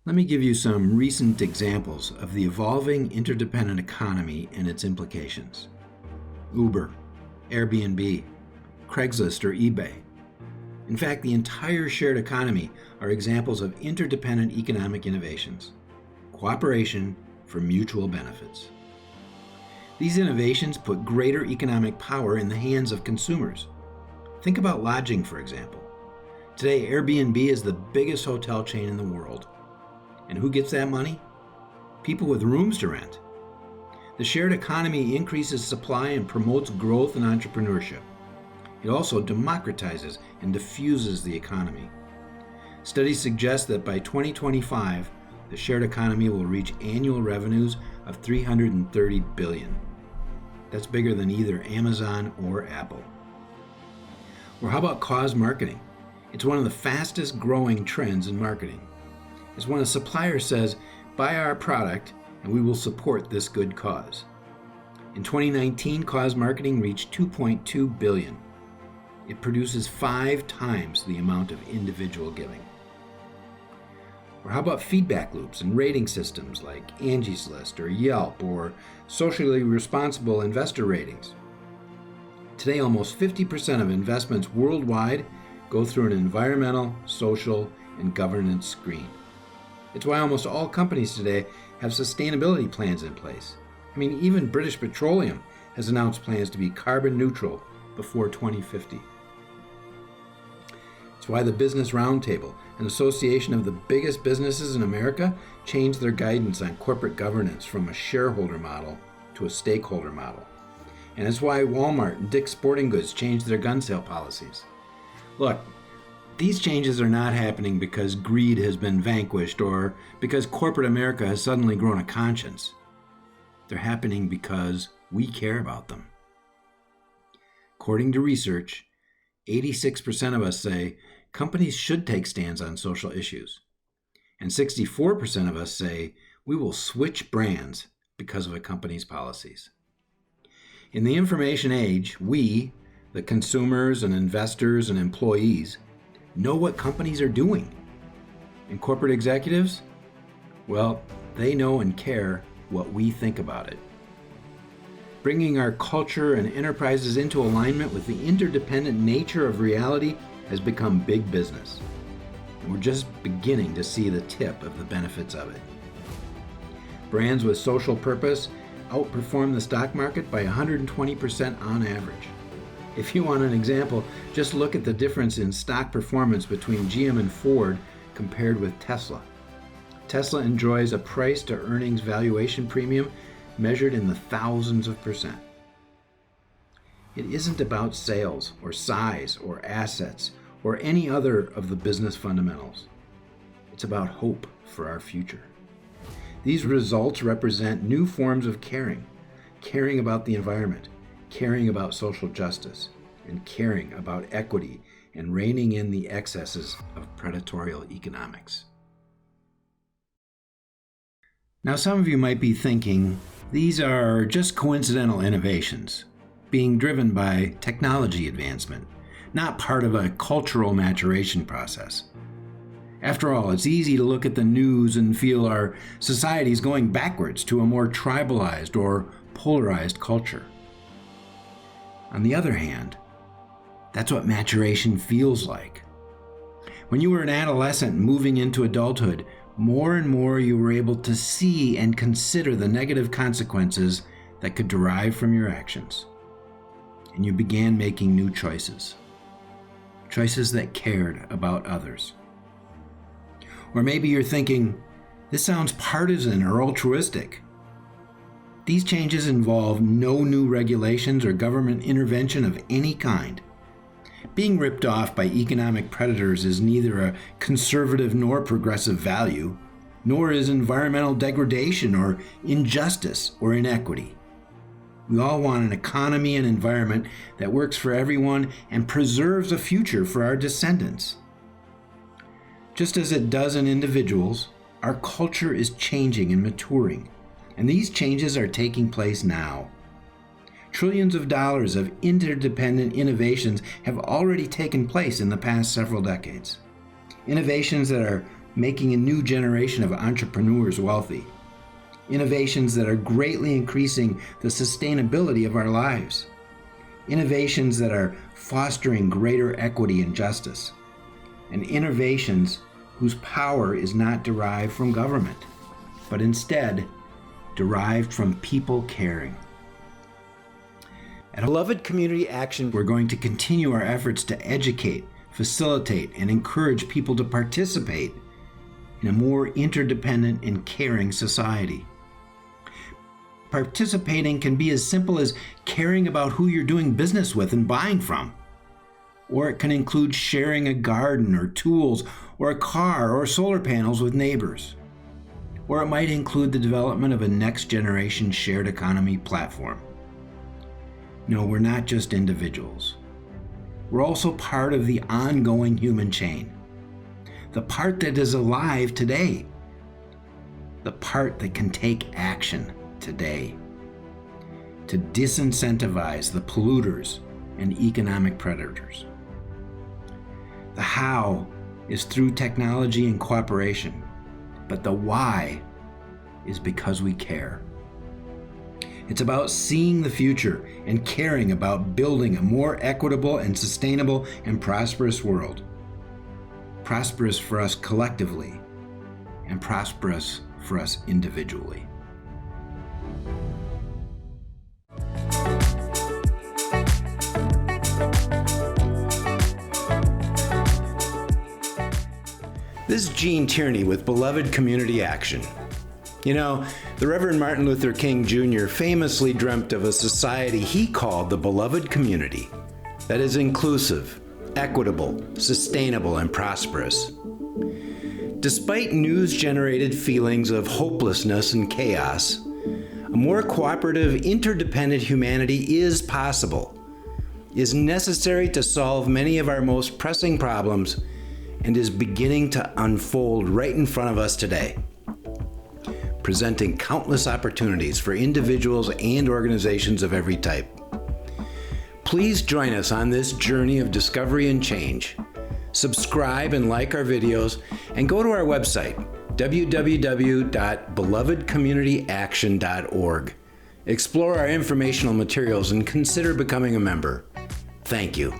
Let me give you some recent examples of the evolving interdependent economy and its implications. Uber, Airbnb, Craigslist, or eBay. In fact, the entire shared economy are examples of interdependent economic innovations, cooperation for mutual benefits. These innovations put greater economic power in the hands of consumers. Think about lodging, for example. Today, Airbnb is the biggest hotel chain in the world. And who gets that money? People with rooms to rent. The shared economy increases supply and promotes growth and entrepreneurship. It also democratizes and diffuses the economy. Studies suggest that by 2025, the shared economy will reach annual revenues of $330 billion. That's bigger than either Amazon or Apple. Or how about cause marketing? It's one of the fastest growing trends in marketing. It's when a supplier says, buy our product and we will support this good cause. In 2019, cause marketing reached $2.2 billion. It produces 5 times the amount of individual giving. Or how about feedback loops and rating systems like Angie's List or Yelp or socially responsible investor ratings? Today, almost 50% of investments worldwide go through an environmental, social, and governance screen. It's why almost all companies today have sustainability plans in place. I mean, even British Petroleum has announced plans to be carbon neutral before 2050. It's why the Business Roundtable, an association of the biggest businesses in America, changed their guidance on corporate governance from a shareholder model to a stakeholder model. And it's why Walmart and Dick's Sporting Goods changed their gun sale policies. Look, these changes are not happening because greed has been vanquished or because corporate America has suddenly grown a conscience. They're happening because we care about them. According to research, 86% of us say companies should take stands on social issues. And 64% of us say we will switch brands because of a company's policies. In the information age, we, the consumers and investors and employees, know what companies are doing. And corporate executives? Well, they know and care what we think about it. Bringing our culture and enterprises into alignment with the interdependent nature of reality has become big business. And we're just beginning to see the tip of the benefits of it. Brands with social purpose outperform the stock market by 120% on average. If you want an example, just look at the difference in stock performance between GM and Ford compared with Tesla. Tesla enjoys a price to earnings valuation premium measured in the thousands of percent. It isn't about sales or size or assets or any other of the business fundamentals. It's about hope for our future. These results represent new forms of caring about the environment, caring about social justice, and caring about equity and reining in the excesses of predatory economics. Now, some of you might be thinking these are just coincidental innovations being driven by technology advancement, not part of a cultural maturation process. After all, it's easy to look at the news and feel our society is going backwards to a more tribalized or polarized culture. On the other hand, that's what maturation feels like. When you were an adolescent moving into adulthood, more and more you were able to see and consider the negative consequences that could derive from your actions. And you began making new choices. Choices that cared about others. Or maybe you're thinking, this sounds partisan or altruistic. These changes involve no new regulations or government intervention of any kind. Being ripped off by economic predators is neither a conservative nor progressive value, nor is environmental degradation or injustice or inequity. We all want an economy and environment that works for everyone and preserves a future for our descendants. Just as it does in individuals, our culture is changing and maturing, and these changes are taking place now. Trillions of dollars of interdependent innovations have already taken place in the past several decades. Innovations that are making a new generation of entrepreneurs wealthy. Innovations that are greatly increasing the sustainability of our lives. Innovations that are fostering greater equity and justice. And innovations whose power is not derived from government, but instead derived from people caring. At Beloved Community Action, we're going to continue our efforts to educate, facilitate, and encourage people to participate in a more interdependent and caring society. Participating can be as simple as caring about who you're doing business with and buying from. Or it can include sharing a garden or tools or a car or solar panels with neighbors. Or it might include the development of a next-generation shared economy platform. No, we're not just individuals. We're also part of the ongoing human chain. The part that is alive today. The part that can take action today to disincentivize the polluters and economic predators. The how is through technology and cooperation, but the why is because we care. It's about seeing the future and caring about building a more equitable and sustainable and prosperous world. Prosperous for us collectively and prosperous for us individually. This is Gene Tierney with Beloved Community Action. You know, the Reverend Martin Luther King Jr. famously dreamt of a society he called the beloved community that is inclusive, equitable, sustainable, and prosperous. Despite news-generated feelings of hopelessness and chaos, a more cooperative, interdependent humanity is possible, is necessary to solve many of our most pressing problems, and is beginning to unfold right in front of us today, presenting countless opportunities for individuals and organizations of every type. Please join us on this journey of discovery and change. Subscribe and like our videos, and go to our website, www.belovedcommunityaction.org. Explore our informational materials and consider becoming a member. Thank you.